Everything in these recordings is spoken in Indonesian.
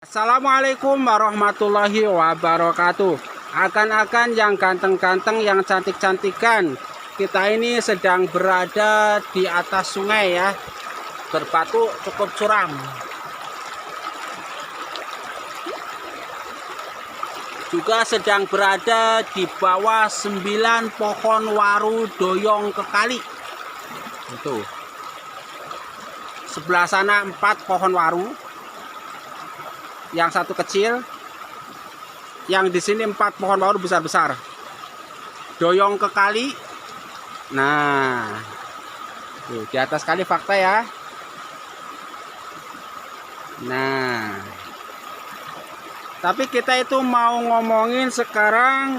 Assalamualaikum warahmatullahi wabarakatuh. Akan-akan yang ganteng-ganteng, yang cantik-cantikan, kita ini sedang berada di atas sungai ya, berbatu cukup curam. Juga sedang berada di bawah 9 pohon waru doyong ke kali. Itu sebelah sana 4 pohon waru, yang satu kecil, yang di sini 4 pohon waru besar-besar doyong ke kali. Nah, tuh, di atas kali fakta ya. Nah, tapi kita itu mau ngomongin sekarang,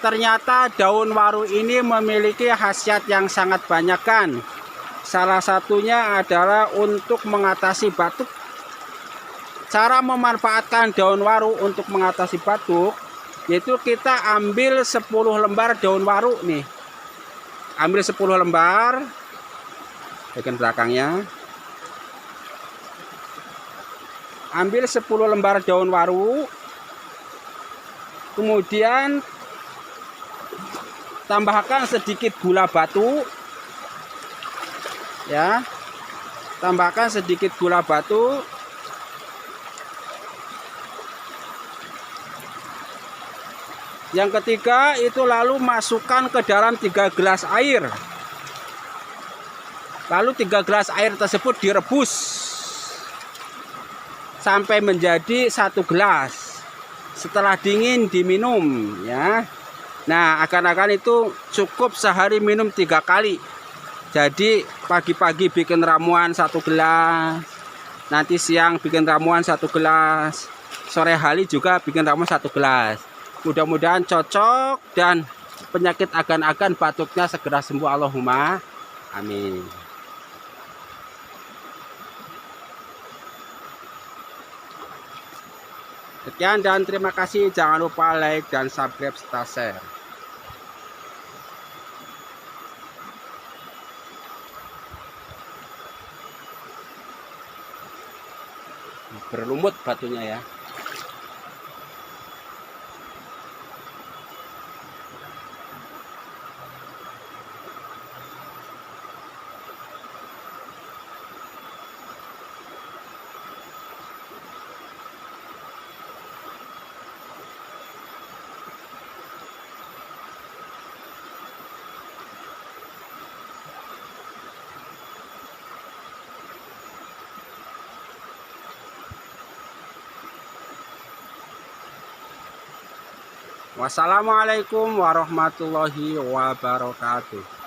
ternyata daun waru ini memiliki khasiat yang sangat banyak kan. Salah satunya adalah untuk mengatasi batuk. Cara memanfaatkan daun waru untuk mengatasi batuk, yaitu kita ambil 10 lembar daun waru nih. Ambil 10 lembar, bagian belakangnya. Ambil 10 lembar daun waru, kemudian tambahkan sedikit gula batu. Ya, tambahkan sedikit gula batu. Yang ketiga itu lalu masukkan ke dalam 3 gelas air. Lalu 3 gelas air tersebut direbus sampai menjadi 1 gelas. Setelah dingin diminum ya. Nah, akan-akan itu cukup sehari minum 3 kali. Jadi pagi-pagi bikin ramuan 1 gelas, nanti siang bikin ramuan 1 gelas, sore hari juga bikin ramuan 1 gelas. Mudah-mudahan cocok dan penyakit agan-agan batuknya segera sembuh, Allahumma amin. Sekian dan terima kasih. Jangan lupa like dan subscribe serta share. Berlumut batunya ya. Wassalamualaikum warahmatullahi wabarakatuh.